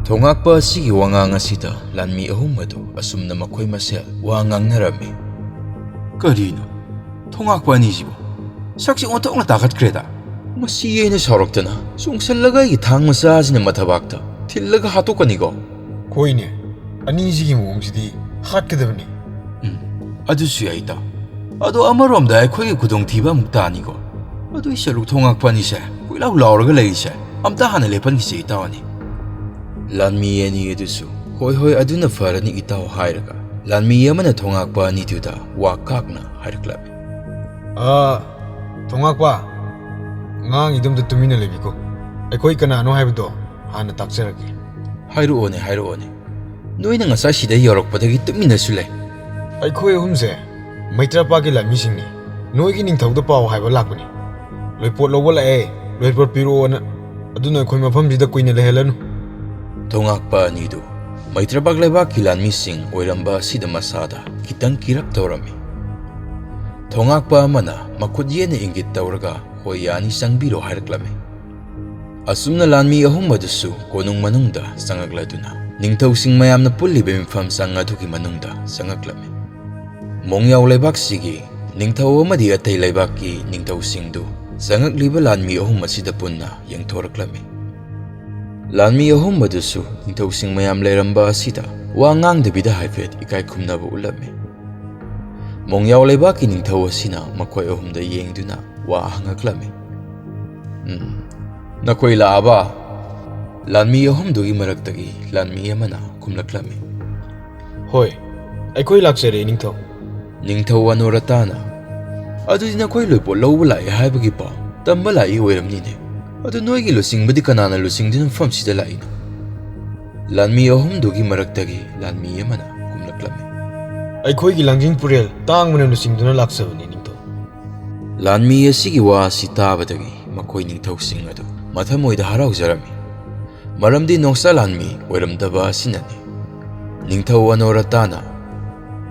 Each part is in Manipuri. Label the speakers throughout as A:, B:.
A: ꯊꯣꯉꯥꯛꯄ ꯑꯁꯤꯒꯤ ꯋꯥꯉꯥꯡ ꯑꯁꯤꯗ ꯂꯥꯟꯃꯤ ꯑꯍꯨꯝ ꯑꯗꯨ ꯑꯁꯨꯝꯅ ꯃꯈꯣꯏ ꯃꯁꯦꯜ ꯋꯥ ꯉꯥꯡꯅꯔꯝꯃꯤ꯫ ꯀꯔꯤꯅꯣ? ꯊꯣꯉꯥꯛꯄ ꯑꯅꯤꯁꯤꯕꯨ ꯁꯛꯁꯤ ꯑꯣꯟꯊꯣꯛꯅ ꯇꯥꯈꯠꯈ꯭ꯔꯦꯗ꯫ ꯃꯁꯤ ꯑꯩꯅ ꯁꯥꯎꯔꯛꯇꯅ ꯆꯣꯡꯁꯜꯂꯒ ꯑꯩꯒꯤ ꯊꯥꯡ ꯃꯆꯥꯁꯤꯅ ꯃꯊꯕꯥꯛꯇ ꯊꯤꯜꯂꯒ ꯍꯥꯠꯇꯣꯛꯀꯅꯤꯀꯣ?
B: ꯍꯣꯏꯅꯦ, ꯑꯅꯤꯁꯤꯒꯤ ꯃꯑꯣꯡꯁꯤꯗꯤ ꯍꯥꯠꯀꯗꯕꯅꯤ꯫
A: ꯑꯗꯨꯁꯨ ꯌꯥꯏ ꯏꯇꯥꯎ꯫ ꯑꯗꯣ ꯑꯃꯔꯣꯝꯗ ꯑꯩꯈꯣꯏꯒꯤ ꯈꯨꯗꯣꯡꯊꯤꯕ ꯑꯃꯨꯛ ꯇꯥꯅꯤꯀꯣ? ꯑꯗꯨꯏ ꯁꯔꯨꯛ ꯊꯣꯉꯥꯛꯄ ꯑꯅꯤꯁꯦ ꯀꯣꯏꯂꯥꯎ ꯂꯥꯎꯔꯒ ꯂꯩꯔꯤꯁꯦ ꯑꯝꯇ ꯍꯥꯟꯅ ꯂꯦꯞꯍꯟꯈꯤꯁꯦ ꯏꯇꯥꯎ ꯑꯅꯤ꯫ ꯂꯥꯟꯃꯤ ꯑꯅꯤ ꯑꯗꯨꯁꯨ ꯍꯣꯏ ꯑꯗꯨꯅ ꯐꯔꯅꯤ ꯏꯇꯥꯎ ꯍꯥꯏꯔꯒ ꯂꯥꯟꯃꯤ ꯑꯃꯅ ꯊꯣꯉꯥꯛꯄ ꯑꯅꯤꯗꯨꯗ ꯋꯥ ꯀꯥꯛꯅ ꯍꯥꯏꯔꯛꯂꯝꯃꯤ꯫
B: ꯊꯣꯉꯥꯛꯄ, ꯉꯥꯡꯉꯤꯗꯨꯝꯇ ꯇꯨꯃꯤꯟꯅ ꯂꯩꯕꯤꯀꯣ꯫ ꯑꯩꯈꯣꯏ ꯀꯅꯥꯅꯣ ꯍꯥꯏꯕꯗꯣ ꯍꯥꯟꯅ ꯇꯥꯛꯆꯔꯒꯦ꯫
A: ꯍꯥꯏꯔꯛꯑꯣꯅꯦ꯫ ꯅꯣꯏꯅ ꯉꯁꯥꯏ ꯁꯤꯗ ꯌꯧꯔꯛꯄꯗꯒꯤ ꯇꯨꯃꯤꯟꯅꯁꯨ ꯂꯩ꯫
B: ꯑꯩꯈꯣꯏ ꯑꯍꯨꯝꯁꯦ ꯃꯩꯇ꯭ꯔꯄꯥꯛꯀꯤ ꯂꯥꯟꯃꯤꯁꯤꯡꯅꯤ꯫ ꯅꯣꯏꯒꯤ ꯅꯤꯡꯊꯧꯗ ꯄꯥꯎ ꯍꯥꯏꯕ ꯂꯥꯛꯄꯅꯤ꯫ ꯂꯣꯏꯄꯣꯠ ꯂꯧꯕ ꯂꯥꯛꯑꯦ, ꯂꯣꯏꯄꯣꯠ ꯄꯤꯔꯛꯑꯣꯅ꯫ ꯑꯗꯨꯅ ꯑꯩꯈꯣꯏ ꯃꯐꯝꯁꯤꯗ ꯀꯨꯏꯅ ꯂꯩꯍꯜꯂꯅꯨ꯫
A: ꯊꯣꯉꯥꯛꯄ ꯑꯅꯤꯗꯨ ꯃꯩꯇ꯭ꯔꯄꯥꯛ ꯂꯩꯕꯥꯛꯀꯤ ꯂꯥꯟꯃꯤꯁꯤꯡ ꯑꯣꯏꯔꯝꯕ ꯑꯁꯤꯗ ꯃꯁꯥꯗ ꯈꯤꯇꯪ ꯀꯤꯔꯞ ꯇꯧꯔꯝꯃꯤ꯫ ꯊꯣꯉꯥꯛꯄ ꯑꯃꯅ ꯃꯈꯨꯠ ꯌꯦꯠꯅ ꯏꯪꯒꯤꯠ ꯇꯧꯔꯒ ꯍꯣꯏ ꯌꯥꯅꯤ ꯆꯪꯕꯤꯔꯣ ꯍꯥꯏꯔꯛꯂꯝꯃꯤ꯫ ꯑꯁꯨꯝꯅ ꯂꯥꯟꯃꯤ ꯑꯍꯨꯝ ꯑꯗꯨꯁꯨ ꯀꯣꯅꯨꯡ ꯃꯅꯨꯡꯗ ꯆꯪꯉꯛꯂꯗꯨꯅ ꯅꯤꯡꯊꯧꯁꯤꯡ ꯃꯌꯥꯝꯅ ꯄꯨꯜꯂꯤꯕ ꯃꯤꯐꯝꯁꯪ ꯑꯗꯨꯒꯤ ꯃꯅꯨꯡꯗ ꯆꯪꯉꯛꯂꯝꯃꯤ꯫ ꯃꯣꯡꯌꯥꯎ ꯂꯩꯕꯥꯛꯁꯤꯒꯤ ꯅꯤꯡꯊꯧ ꯑꯃꯗꯤ ꯑꯇꯩ ꯂꯩꯕꯥꯛꯀꯤ ꯅꯤꯡꯊꯧꯁꯤꯡꯗꯨ ꯆꯪꯉꯛꯂꯤꯕ ꯂꯥꯟꯃꯤ ꯑꯍꯨꯝ ꯑꯁꯤꯗ ꯄꯨꯟꯅ ꯌꯦꯡꯊꯣꯔꯛꯂꯝꯃꯤ꯫ ꯂꯥꯟꯃꯤ ꯑꯍꯨꯝ ꯑꯗꯨꯁꯨ ꯅꯤꯡꯊꯧꯁꯤꯡ ꯃꯌꯥꯝ ꯂꯩꯔꯝꯕ ꯑꯁꯤꯗ ꯋꯥ ꯉꯥꯡꯗꯕꯤꯗ ꯍꯥꯏꯐꯦꯠ ꯏꯀꯥꯏ ꯈꯨꯝꯅꯕ ꯎꯠꯂꯝꯃꯤ꯫ ꯃꯣꯡꯌꯥꯎ ꯂꯩꯕꯥꯛꯀꯤ ꯅꯤꯡꯊꯧ ꯑꯁꯤꯅ ꯃꯈꯣꯏ ꯑꯍꯨꯝꯗ ꯌꯦꯡꯗꯨꯅ ꯋꯥ ꯍꯪꯉꯛꯂꯝꯃꯤ꯫ ꯅꯈꯣꯏ ꯂꯥꯛꯑꯕ? ꯂꯥꯟꯃꯤ ꯑꯍꯨꯝꯗꯨꯒꯤ ꯃꯔꯛꯇꯒꯤ ꯂꯥꯟꯃꯤ ꯑꯃꯅ ꯈꯨꯝꯂꯛꯂꯝꯃꯤ꯫
B: ꯍꯣꯏ, ꯑꯩꯈꯣꯏ ꯂꯥꯛꯆꯔꯦ ꯅꯤꯡꯊꯧ꯫
A: ꯅꯤꯡꯊꯧ ꯑꯅꯣꯔꯇꯥꯅ ꯑꯗꯨꯗꯤ ꯅꯈꯣꯏ ꯂꯣꯏꯄꯣꯠ ꯂꯧꯕ ꯂꯥꯛꯑꯦ ꯍꯥꯏꯕꯒꯤ ꯄꯥꯎ ꯇꯝꯕ ꯂꯥꯛꯏ ꯑꯣꯏꯔꯝꯅꯤꯅꯦ꯫ ꯑꯗꯨ ꯅꯣꯏꯒꯤ ꯂꯨꯆꯤꯡꯕꯗꯤ ꯀꯅꯥꯅ ꯂꯨꯆꯤꯡꯗꯨꯅ ꯃꯐꯝꯁꯤꯗ ꯂꯥꯛꯏꯅꯣ? ꯂꯥꯟꯃꯤ ꯑꯍꯨꯝꯗꯨꯒꯤ ꯃꯔꯛꯇꯒꯤ ꯂꯥꯟꯃꯤ ꯑꯃꯅ ꯈꯨꯝꯂꯛꯂꯝꯃꯤ꯫
B: ꯑꯩꯈꯣꯏꯒꯤ ꯂꯥꯡꯖꯤꯡ ꯄꯨꯔꯦꯜ ꯇꯥꯡꯕꯅ ꯂꯨꯆꯤꯡꯗꯨꯅ ꯂꯥꯛꯆꯕꯅꯤ ꯅꯤꯡꯊꯧ꯫
A: ꯂꯥꯟꯃꯤ ꯑꯁꯤꯒꯤ ꯋꯥ ꯑꯁꯤ ꯇꯥꯕꯗꯒꯤ ꯃꯈꯣꯏ ꯅꯤꯡꯊꯧꯁꯤꯡ ꯑꯗꯨ ꯃꯊꯃꯣꯏꯗ ꯍꯔꯥꯎꯖꯔꯝꯃꯤ꯫ ꯃꯔꯝꯗꯤ ꯅꯣꯡꯆꯥ ꯂꯥꯟꯃꯤ ꯑꯣꯏꯔꯝꯗꯕ ꯑꯁꯤꯅꯅꯤ꯫ ꯅꯤꯡꯊꯧ ꯑꯅꯣꯔꯇꯥꯅ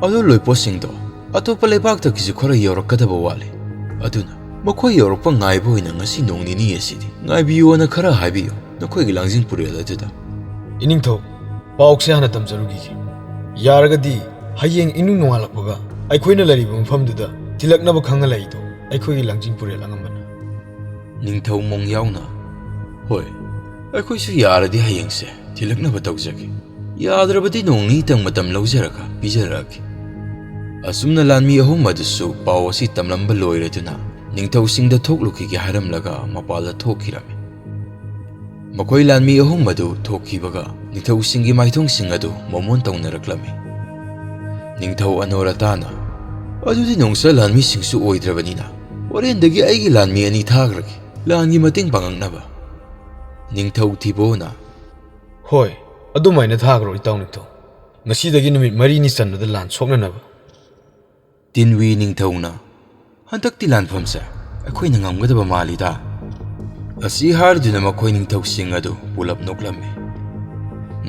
A: ꯑꯗꯨ ꯂꯣꯏꯄꯣꯠꯁꯤꯡꯗꯣ ꯑꯇꯣꯞꯄ ꯂꯩꯕꯥꯛꯇꯒꯤꯁꯨ ꯈꯔ ꯌꯧꯔꯛꯀꯗꯕ ꯋꯥꯠꯂꯤ꯫ ꯑꯗꯨꯅ ꯃꯈꯣꯏ ꯌꯧꯔꯛꯄ ꯉꯥꯏꯕ ꯑꯣꯏꯅ ꯉꯁꯤ ꯅꯣꯡ ꯅꯤꯅꯤ ꯑꯁꯤꯗꯤ ꯉꯥꯏꯕꯤꯌꯣꯅ ꯈꯔ ꯍꯥꯏꯕꯤꯌꯨ ꯅꯈꯣꯏꯒꯤ ꯂꯥꯡꯖꯤꯡ ꯄꯨꯔꯦꯜ ꯑꯗꯨꯗ꯫
B: ꯏꯅꯤꯡꯊꯧ, ꯄꯥꯎꯁꯦ ꯍꯥꯟꯅ ꯇꯝꯖꯔꯨꯈꯤꯒꯦ꯫ ꯌꯥꯔꯒꯗꯤ ꯍꯌꯦꯡ ꯏꯅꯨꯡ ꯅꯣꯡꯉꯥꯜꯂꯛꯄꯒ ꯑꯩꯈꯣꯏꯅ ꯂꯩꯔꯤꯕ ꯃꯐꯝꯗꯨꯗ ꯊꯤꯜꯂꯛꯅꯕ ꯈꯪꯍꯜꯂꯛꯏꯗꯣ ꯑꯩꯈꯣꯏꯒꯤ ꯂꯥꯡꯖꯤꯡ ꯄꯨꯔꯦꯜ ꯑꯉꯝꯕꯅ꯫
A: ꯅꯤꯡꯊꯧ ꯃꯣꯡꯌꯥꯎꯅ ꯍꯣꯏ, ꯑꯩꯈꯣꯏꯁꯨ ꯌꯥꯔꯗꯤ ꯍꯌꯦꯡꯁꯦ ꯊꯤꯜꯂꯛꯅꯕ ꯇꯧꯖꯒꯦ꯫ ꯌꯥꯗ꯭ꯔꯕꯗꯤ ꯅꯣꯡ ꯅꯤꯅꯤꯇꯪ ꯃꯇꯝ ꯂꯧꯖꯔꯒ ꯄꯤꯖꯔꯛꯑꯒꯦ꯫ ꯑꯁꯨꯝꯅ ꯂꯥꯟꯃꯤ ꯑꯍꯨꯝ ꯑꯗꯨꯁꯨ ꯄꯥꯎ ꯑꯁꯤ ꯇꯝꯂꯝꯕ ꯂꯣꯏꯔꯗꯨꯅ ꯅꯤꯡꯊꯧꯁꯤꯡꯗ ꯊꯣꯛꯂꯨꯈꯤꯒꯦ ꯍꯥꯏꯔꯝꯂꯒ ꯃꯄꯥꯜꯗ ꯊꯣꯛꯈꯤꯔꯝꯃꯤ꯫ ꯃꯈꯣꯏ ꯂꯥꯟꯃꯤ ꯑꯍꯨꯝ ꯑꯗꯨ ꯊꯣꯛꯈꯤꯕꯒ ꯅꯤꯡꯊꯧꯁꯤꯡꯒꯤ ꯃꯥꯏꯊꯣꯡꯁꯤꯡ ꯑꯗꯨ ꯃꯣꯃꯣꯟ ꯇꯧꯅꯔꯛꯂꯝꯃꯤ꯫ ꯅꯤꯡꯊꯧ ꯑꯅꯣꯔꯇꯥꯅ ꯑꯗꯨꯗꯤ ꯅꯣꯡꯆꯥ ꯂꯥꯟꯃꯤꯁꯤꯡꯁꯨ ꯑꯣꯏꯗ꯭ꯔꯕꯅꯤꯅ ꯍꯣꯔꯦꯟꯗꯒꯤ ꯑꯩꯒꯤ ꯂꯥꯟꯃꯤ ꯑꯅꯤ ꯊꯥꯈ꯭ꯔꯒꯦ ꯂꯥꯟꯒꯤ ꯃꯇꯦꯡ ꯄꯥꯡꯉꯛꯅꯕ꯫ ꯅꯤꯡꯊꯧ ꯊꯤꯕꯣꯅ
B: ꯍꯣꯏ, ꯑꯗꯨꯃꯥꯏꯅ ꯊꯥꯈ꯭ꯔꯣ ꯏꯇꯥꯎ ꯅꯤꯡꯊꯧ꯫ ꯉꯁꯤꯗꯒꯤ ꯅꯨꯃꯤꯠ 4ꯅꯤ ꯆꯟꯕꯗ ꯂꯥꯟ ꯁꯣꯛꯅꯅꯕ꯫
A: ꯇꯤꯟꯋꯤ ꯅꯤꯡꯊꯧꯅ ꯍꯟꯗꯛꯇꯤ ꯂꯥꯟꯐꯝꯁꯦ ꯑꯩꯈꯣꯏꯅ ꯉꯝꯒꯗꯕ ꯃꯥꯜꯂꯤꯗ꯫ ꯑꯁꯤ ꯍꯥꯏꯔꯗꯨꯅ ꯃꯈꯣꯏ ꯅꯤꯡꯊꯧꯁꯤꯡ ꯑꯗꯨ ꯄꯨꯂꯞ ꯅꯣꯛꯂꯝꯃꯤ꯫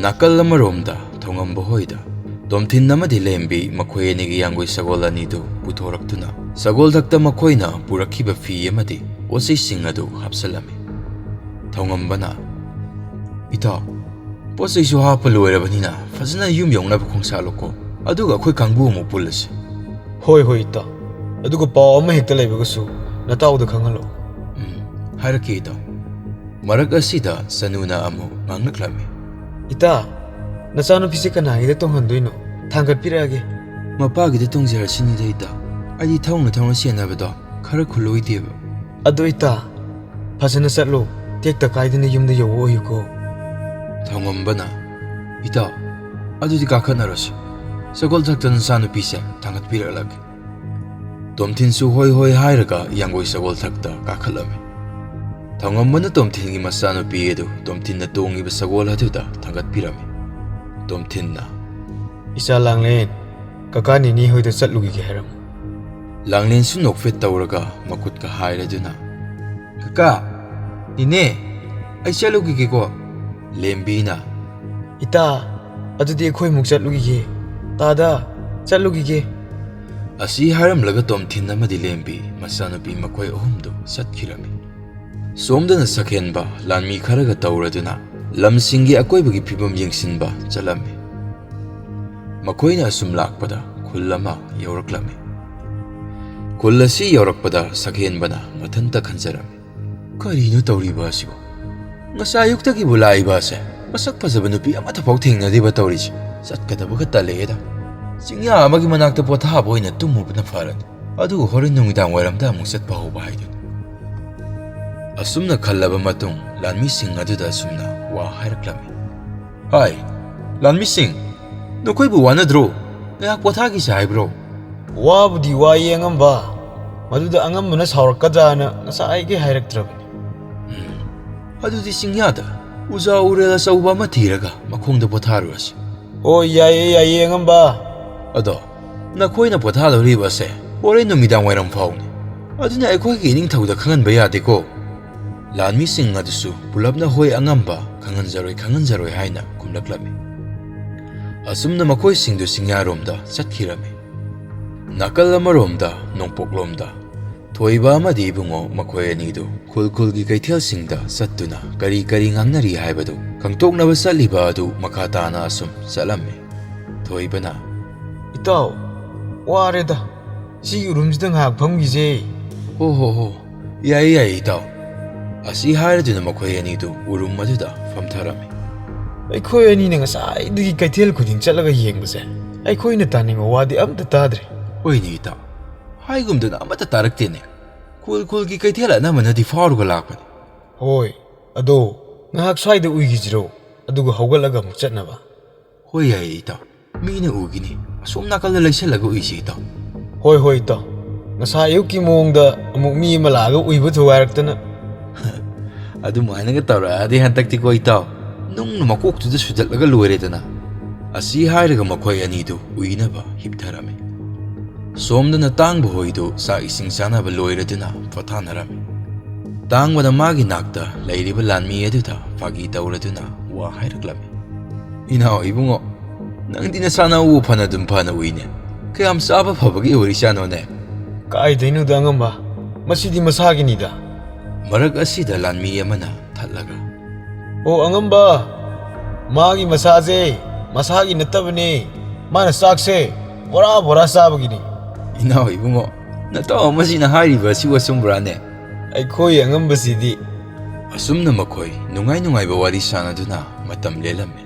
A: ꯅꯥꯀꯜ ꯑꯃꯔꯣꯝꯗ ꯊꯣꯉꯝꯕ ꯍꯣꯏꯗ ꯇꯣꯝꯊꯤꯟ ꯑꯃꯗꯤ ꯂꯦꯝꯕꯤ ꯃꯈꯣꯏ ꯑꯅꯤꯒꯤ ꯌꯥꯡꯒꯣꯏ ꯁꯒꯣꯜ ꯑꯅꯤꯗꯨ ꯄꯨꯊꯣꯔꯛꯇꯨꯅ ꯁꯒꯣꯜꯊꯛꯇ ꯃꯈꯣꯏꯅ ꯄꯨꯔꯛꯈꯤꯕ ꯐꯤ ꯑꯃꯗꯤ ꯄꯣꯠꯆꯩꯁꯤꯡ ꯑꯗꯨ ꯍꯥꯞꯆꯜꯂꯝꯃꯤ꯫ ꯊꯣꯉꯝꯕꯅ ꯏꯇꯥꯎ, ꯄꯣꯠꯆꯩꯁꯨ ꯍꯥꯞꯄ ꯂꯣꯏꯔꯕꯅꯤꯅ ꯐꯖꯅ ꯌꯨꯝ ꯌꯧꯅꯕ ꯈꯣꯡꯁꯥꯜꯂꯨꯀꯣ, ꯑꯗꯨꯒ ꯑꯩꯈꯣꯏ ꯀꯥꯡꯕꯨ ꯑꯃꯨꯛ ꯄꯨꯜꯂꯁꯤ꯫
B: ꯍꯣꯏ ꯏꯇꯥꯎ, ꯑꯗꯨꯒ ꯄꯥꯎ ꯑꯃ ꯍꯦꯛꯇ ꯂꯩꯕꯒꯁꯨ ꯅꯇꯥꯎꯗ ꯈꯪꯍꯜꯂꯛꯎ꯫
A: ꯍꯥꯏꯔꯛꯀꯦ ꯏꯇꯥꯎ꯫ ꯃꯔꯛ ꯑꯁꯤꯗ ꯆꯅꯨꯅ ꯑꯃꯨꯛ ꯉꯥꯡꯂꯛꯂꯝꯃꯤ꯫
B: ꯏꯇꯥ, ꯅꯆꯥꯅꯨꯄꯤꯁꯦ ꯀꯅꯥꯒꯤꯗ ꯇꯣꯡꯍꯟꯗꯣꯏꯅꯣ? ꯊꯥꯡꯒꯠꯄꯤꯔꯛꯑꯒꯦ꯫
A: ꯃꯄꯥꯒꯤꯗ ꯇꯣꯡꯖꯔꯁꯤꯅꯤꯗ ꯏꯇꯥ꯫ ꯑꯩꯗꯤ ꯊꯧꯅ ꯁꯦꯟꯅꯕꯗꯣ ꯈꯔ ꯈꯨꯠꯂꯣꯏꯗꯦꯕ꯫
B: ꯑꯗꯣ ꯏꯇꯥ, ꯐꯖꯅ ꯆꯠꯂꯣ, ꯇꯦꯛꯇ ꯀꯥꯏꯗꯅ ꯌꯨꯝꯗ ꯌꯧꯕ ꯑꯣꯏꯌꯨꯀꯣ꯫
A: ꯊꯣꯉꯝꯕꯅ ꯏꯇꯥꯎ, ꯑꯗꯨꯗꯤ ꯀꯥꯈꯠꯅꯔꯁꯤ꯫ ꯁꯒꯣꯜꯊꯛꯇ ꯅꯆꯥꯅꯨꯄꯤꯁꯦ ꯊꯥꯡꯒꯠꯄꯤꯔꯛꯂꯒꯦ꯫ ꯇꯣꯝꯊꯤꯟꯁꯨ ꯍꯣꯏ ꯍꯥꯏꯔꯒ ꯌꯥꯡꯒꯣꯏ ꯁꯒꯣꯜꯊꯛꯇ ꯀꯥꯈꯠꯂꯝꯃꯤ꯫ ꯊꯣꯉꯝꯕꯅ ꯇꯣꯝꯊꯤꯟꯒꯤ ꯃꯆꯥꯅꯨꯄꯤ ꯑꯗꯨ ꯇꯣꯝꯊꯤꯟꯅ ꯇꯣꯡꯉꯤꯕ ꯁꯒꯣꯜ ꯑꯗꯨꯗ ꯊꯥꯡꯒꯠꯄꯤꯔꯝꯃꯤ꯫ ꯇꯣꯝꯊꯤꯟꯅ
B: ꯏꯆꯥ ꯂꯥꯡꯂꯦꯟ, ꯀꯀꯥ ꯅꯤꯅꯤ ꯍꯣꯏꯗ ꯆꯠꯂꯨꯈꯤꯒꯦ ꯍꯥꯏꯔꯝꯃꯨ꯫
A: ꯂꯥꯡꯂꯦꯟꯁꯨ ꯅꯣꯛꯐꯦꯠ ꯇꯧꯔꯒ ꯃꯈꯨꯠꯀ ꯍꯥꯏꯔꯗꯨꯅ ꯀꯀꯥ, ꯅꯤꯅꯦ, ꯑꯩ ꯆꯠꯂꯨꯈꯤꯒꯦꯀꯣ꯫ ꯂꯦꯝꯕꯤꯅ
B: ꯏꯇꯥ, ꯑꯗꯨꯗꯤ ꯑꯩꯈꯣꯏꯃꯨꯛ ꯆꯠꯂꯨꯈꯤꯒꯦ꯫ ꯇꯥꯗ, ꯆꯠꯂꯨꯈꯤꯒꯦ꯫
A: ꯑꯁꯤ ꯍꯥꯏꯔꯝꯂꯒ ꯇꯣꯝꯊꯤꯟ ꯑꯃꯗꯤ ꯂꯦꯝꯕꯤ ꯃꯆꯥꯅꯨꯄꯤ ꯃꯈꯣꯏ ꯑꯍꯨꯝꯗꯨ ꯆꯠꯈꯤꯔꯝꯃꯤ꯫ ꯁꯣꯝꯗꯅ ꯁꯛꯍꯦꯟꯕ ꯂꯥꯟꯃꯤ ꯈꯔꯒ ꯇꯧꯔꯗꯨꯅ lamsinggi akoibagi phibam yengsinba chalammi. Makoina asum lakpada khul ama yauraklami. Khul asi yaurakpada sakhenbana mathanta khanjarami. Karino tawriba asibo? Ngasa ayuktagi bulaiba ase masak phajaba nupi amata phau thengnadiba tawrisi. Chatkadaba khata leda. Chingya amagi manakta pothaba oina tumubana farani. Adugu horen numidang wairamda amuk chatpa hoba haidun. Asumna khallaba matung lanmi sing aduda asumna wa hairaklami. Hai, lanmi sing, nokoibu wanadro? Ngayak pothagi sa haibro?
B: Wabudi wa yengamba. Maduda angambana saurakadana ngasai hairaktrabani.
A: Adudi singyada, uza urela sauba matiraga makhongda potharuasi.
B: Oh yaye angamba.
A: Ado, nakoina pothadoriba se horen numidang wairam phawni. Aduna aikhoigi ningthauda khanganba yadeko. Lanmi sing adusu pulapna hoi angamba khanganjaroi haina kumlaklami. Asumna makoi singdu singyaromda chatkirami. Nakal amaromda nongpoklomda thoiba amadi ibungo makoi anidu khulkhulgi kaithel singda sattuna kari ngangnari haibadu khangtoknaba saliba adu makhatana asum salami. Thoibana
B: Itaw, wareda. Si urumsidang hagpamgise.
A: ho yai itaw. Asi hairaduna makoi anidu urum aduda famtharami.
B: Aikhoi ani na ngasai kaithel khuding chalaga yengbase. Aikhoina taninga wadi amta tadre.
A: Oini itaw. Haigumduna amata taraktene. Khulkhulgi kaithela namanadi fauruga lakpani.
B: Hoi, ado ngahak swaida uigijiro aduga hawgalaga amuk chatnaba.
A: Hoi yai itaw. Mina ugini. Asum nakalda laisalaga uisi itaw.
B: Hoi itaw. Ngasa ayuki moongda amuk mi ama laga uiba thuwairektana.
A: Adumainaga tawraadi hantakti ko itaw. Nungna makoktuda sudalaga loiredana. Asi hairaga makoi anidu uinaba hiptharami. Somdana tangba hoidu sa ising sanaba loireduna pathanarami. Tangwada magi nakta lairiba lanmi eduda fagi tawraduna wa hairaklami. Inaw ibungo, nangdi na sana uupana dumpana uine. Kayam saba phabagi orisano ne.
B: Kaidenu da ngamba. Masidi masaginida.
A: Marag asida lanmi amana thatlaga.
B: Oh angamba. Magi masagi natabane. Mana sakse bora sabagini.
A: Inaw ibungo, nataw masina hairiba siwa sumbrane.
B: Aikhoi angambasidi
A: Asumna makoi nungay ba wari sanaduna matam lelami.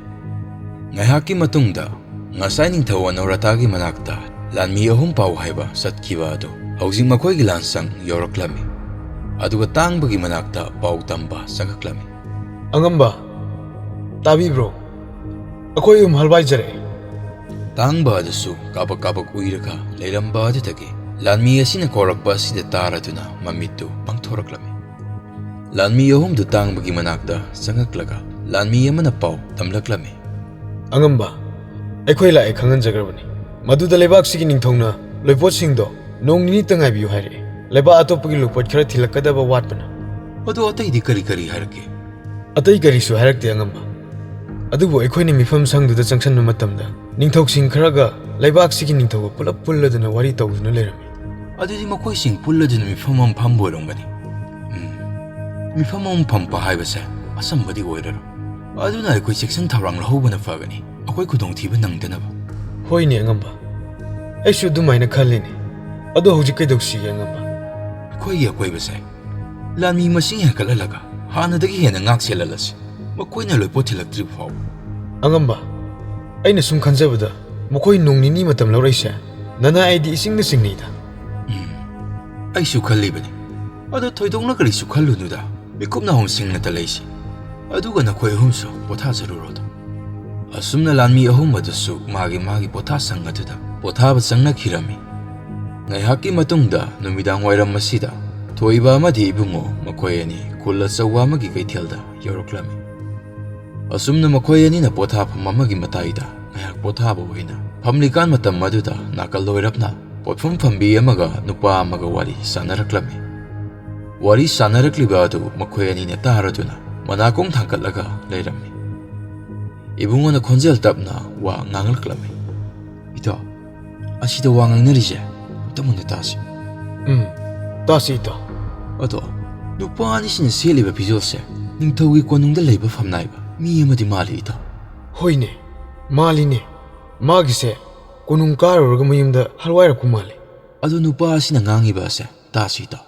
A: Ngayhaki matungda ngasay ningthaw anoratagi manakta lanmi ahum pau haiba satkiba adu hausing makoi gi lansang yoraklami. Aduga tangbagi manakta pau tamba sagaklami.
B: angamba. Tabi bro. Akoi halbai jare.
A: Tangba adasu kabak uiraka leiramba adutagi lanmi asina korakpa asida taraduna mamittu pangthoraklami. Lanmi ahumdu tangbagi manakta sangaklaga lanmi amana pau tamlaklami.
B: Angamba. Aikhoi la khangan jagrabani. Maduda lebak sigi ningthongna loipot singdo nong nini tangai biu haire. Leba atopagi lupot khara thilakadaba watpana.
A: Adu ataidi kari harake.
B: Atai garisu harakte angamba. Adubu aikhoina mifam sangduda changsanna matamda ningthoksing kharaga leibak sigi ningthoga pulap pulladuna wari tawduna lerami.
A: Adudi makoi sing pulladuna mifamam phambolongani. Mifamam phampa haibase asambadi oiraro. Aduna aikoi section tharang lahobana fagani. Akoi khudong thiba nangdanaba.
B: Hoini angamba. Aishu dumaina khallini. Ado hojik kaidoksi angamba.
A: Akoi base. Lanmi masing hekalalaga hanadagi hena ngak selalasi. Makoina loipot thilaktrib faw.
B: Angamba. Aina sum khanjabada makoi nongnini matam lawraisa nana aidi isingna singnida.
A: Aisu khallibani. Ado thoidongna karisu khallunuda. Mikupna hom singna talaisi. Aduga nakoi humso potha zaruroda. Asumna lanmi ahum adusu magi potha sangaduda pothaba sangna khirami. Ngaihaki matungda numidang wairam masida thoiba amadi ibungo makoi ani kulla chawa magi kaithelda yoroklami. Asumna makoi ani na potha phamamagi mataida ngayak pothaba hoina phamlikan matam maduda nakal loirapna potphum phambi amaga nupa amaga wari sanaraklami. Wari sanarakliba adu makoi ani na taraduna manakong thangkatlaga leirami. Ibungo na khonjel tapna wa ngangalklami. Ito asida wa ngangnarise tamunda tasi.
B: Tasi ito.
A: Ado nupa ani sin seliba pijose ningthogi konungda leiba famnaiba ꯃꯤ ꯑꯃꯗꯤ ꯃꯥꯜꯂꯤ ꯏꯇꯥꯎ
B: ꯍꯣꯏꯅꯦ ꯃꯥꯜꯂꯤꯅꯦ ꯃꯥꯒꯤꯁꯦ ꯀꯣꯅꯨꯡ ꯀꯥꯔꯨꯔꯒ ꯃꯌꯨꯝꯗ ꯍꯜꯋꯥꯏꯔꯛꯄ ꯃꯥꯜꯂꯤ
A: ꯑꯗꯨ ꯅꯨꯄꯥ ꯑꯁꯤꯅ ꯉꯥꯡꯉꯤꯕ ꯑꯁꯦ ꯇꯥꯁꯤ ꯏꯇꯥꯎ